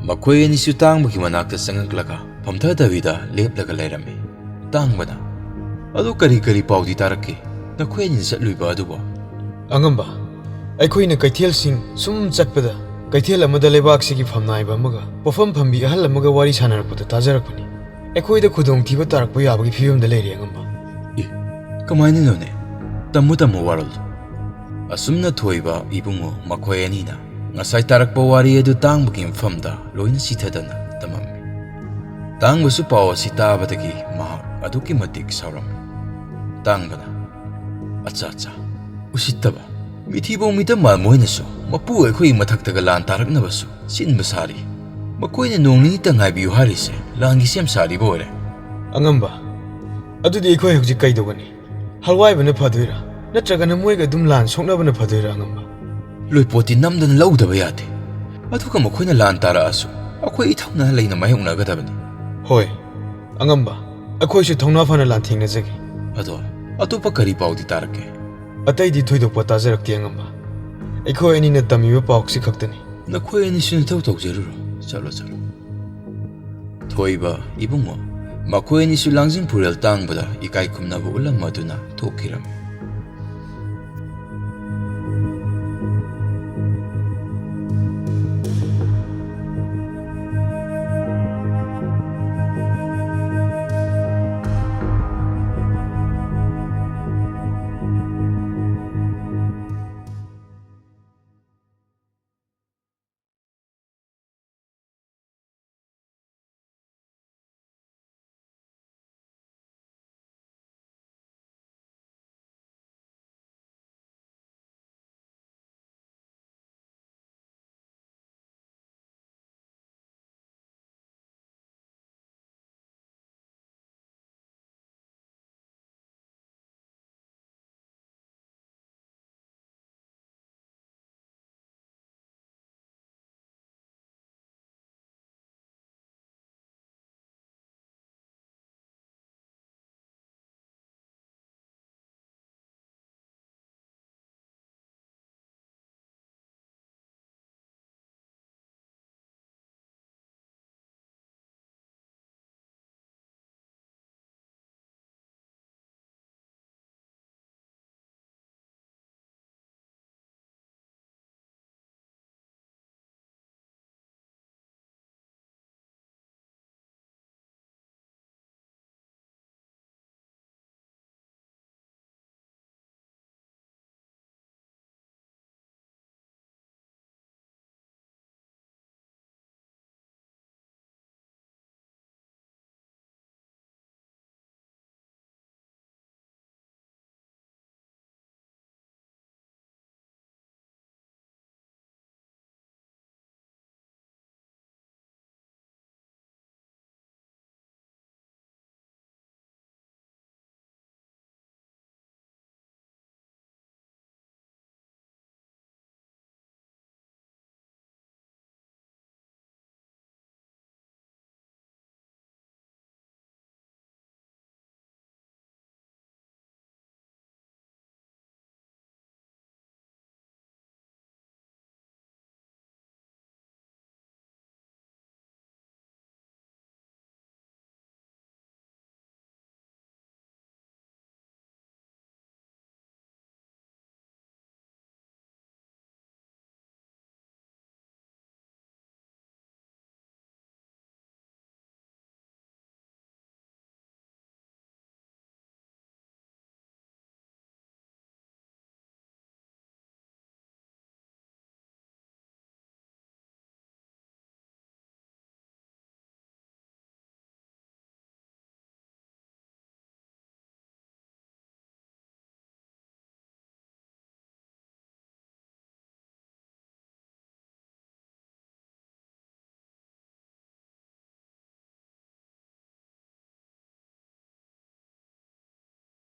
A: ꯃꯈꯣꯏ ꯑꯅꯤꯁꯨ ꯇꯥꯡꯕꯒꯤ ꯃꯅꯥꯛꯇ ꯆꯪꯉꯛꯂꯒ ꯐꯝꯊꯗꯕꯤꯗ ꯂꯦꯞꯂꯒ ꯂꯩꯔꯝꯃꯤ꯫ ꯇꯥꯡꯕꯅ, ꯑꯗꯨ ꯀꯔꯤ ꯄꯥꯎꯗꯤ ꯇꯥꯔꯛꯀꯦ, ꯅꯈꯣꯏ ꯑꯅꯤꯅ ꯆꯠꯂꯨꯏꯕ ꯑꯗꯨꯕꯣ?
B: ꯑꯉꯝꯕ, ꯑꯩꯈꯣꯏꯅ ꯀꯩꯊꯦꯜꯁꯤꯡ ꯁꯨꯝ ꯆꯠꯄꯗ ꯀꯩꯊꯦꯜ ꯑꯃꯗ ꯂꯩꯕꯥꯛꯁꯤꯒꯤ ꯐꯝꯅꯥꯏꯕ ꯑꯃꯒ ꯄꯣꯠꯐꯝ ꯐꯝꯕꯤ ꯑꯍꯜ ꯑꯃꯒ ꯋꯥꯔꯤ ꯁꯥꯟꯅꯔꯛꯄꯗ ꯇꯥꯖꯔꯛꯄꯅꯤ꯫ ꯑꯩꯈꯣꯏꯗ ꯈꯨꯗꯣꯡꯊꯤꯕ ꯇꯥꯔꯛꯄ ꯌꯥꯕꯒꯤ ꯐꯤꯕꯝꯗ ꯂꯩꯔꯦ ꯑꯉꯝꯕ꯫
A: ꯀꯃꯥꯏꯅꯅꯣꯅꯦ? ꯇꯝꯃꯨ ꯋꯥꯔꯣꯜꯗꯣ꯫ ꯑꯁꯨꯝꯅ ꯊꯣꯏꯕ, ꯏꯕꯨꯡꯉꯣ ꯃꯈꯣꯏ ꯑꯅꯤꯅ ꯉꯁꯥꯏ ꯇꯥꯔꯛꯄ ꯋꯥꯔꯤ ꯑꯗꯨ ꯇꯥꯡꯕꯒꯤ ꯃꯐꯝꯗ ꯂꯣꯏꯅ ꯆꯤꯊꯗꯅ ꯇꯝꯃꯝꯃꯤ꯫ ꯇꯥꯡꯕꯁꯨ ꯄꯥꯎ ꯑꯁꯤ ꯇꯥꯕꯗꯒꯤ ꯃꯍꯥꯛ ꯑꯗꯨꯛꯀꯤ ꯃꯇꯤꯛ ꯁꯥꯎꯔꯝꯃꯤ꯫ ꯇꯥꯡꯕꯅ, ꯑꯠꯆꯥ, ꯎꯁꯤꯠꯇꯕ, ꯃꯤꯊꯤꯕꯣꯡ ꯃꯤꯇꯝꯕ ꯃꯣꯏꯅꯁꯨ ꯃꯄꯨ ꯑꯩꯈꯣꯏꯒꯤ ꯃꯊꯛꯇꯒ ꯂꯥꯟ ꯇꯥꯔꯛꯅꯕꯁꯨ ꯁꯤꯟꯕ ꯁꯥꯔꯤ꯫ ꯃꯈꯣꯏꯅ ꯅꯣꯡ ꯅꯤꯅꯤꯇ ꯉꯥꯏꯕꯤꯌꯨ ꯍꯥꯏꯔꯤꯁꯦ ꯂꯥꯟꯒꯤ ꯁꯦꯝ ꯁꯥꯔꯤꯕ ꯑꯣꯏꯔꯦ꯫
B: ꯑꯉꯝꯕ, ꯑꯗꯨꯗꯤ ꯑꯩꯈꯣꯏ ꯍꯧꯖꯤꯛ ꯀꯩꯗꯧꯒꯅꯤ? ꯍꯜꯋꯥꯏꯕꯅ ꯐꯗꯣꯏꯔꯥ ꯅꯠꯇ꯭ꯔꯒꯅ ꯃꯣꯏꯒ ꯑꯗꯨꯝ ꯂꯥꯟ ꯁꯣꯛꯅꯕꯅ ꯐꯗꯣꯏꯔꯥ ꯑꯉꯝꯕ?
A: ꯂꯣꯏꯄꯣꯠꯇꯤ ꯅꯝꯗꯅ ꯂꯧꯗꯕ ꯌꯥꯗꯦ, ꯑꯗꯨꯒ ꯃꯈꯣꯏꯅ ꯂꯥꯟ ꯇꯥꯔꯛꯑꯁꯨ ꯑꯩꯈꯣꯏ ꯏꯊꯧꯅꯥ ꯂꯩꯅ ꯃꯥꯌꯣꯛꯅꯒꯗꯕꯅꯤ꯫
B: ꯍꯣꯏ ꯑꯉꯝꯕ, ꯑꯩꯈꯣꯏꯁꯨ ꯊꯧꯅꯥ ꯐꯅ ꯂꯥꯟꯊꯦꯡꯅꯖꯒꯦ꯫
A: ꯑꯗꯣ ꯑꯇꯣꯞꯄ ꯀꯔꯤ ꯄꯥꯎꯗꯤ ꯇꯥꯔꯛꯀꯦ?
B: ꯑꯇꯩꯗꯤ ꯊꯣꯏꯗꯣꯛꯄ ꯇꯥꯖꯔꯛꯇꯦ ꯑꯉꯝꯕ, ꯑꯩꯈꯣꯏ ꯑꯅꯤꯅ ꯇꯝꯃꯤꯕ ꯄꯥꯎꯁꯤ ꯈꯛꯇꯅꯤ꯫
A: ꯅꯈꯣꯏ ꯑꯅꯤꯁꯨ ꯅꯊꯧ ꯇꯧꯖꯔꯨꯔꯣ, ꯆꯠꯂꯣ꯫ ꯊꯣꯏꯕ, ꯏꯕꯨꯡꯉꯣ ꯃꯈꯣꯏ ꯑꯅꯤꯁꯨ ꯂꯥꯡꯖꯤꯡ ꯄꯨꯔꯦꯜ ꯇꯥꯡꯕꯗ ꯏꯀꯥꯏ ꯈꯨꯝꯅꯕ ꯎꯠꯂꯝꯃꯗꯨꯅ ꯊꯣꯛꯈꯤꯔꯝꯃꯤ꯫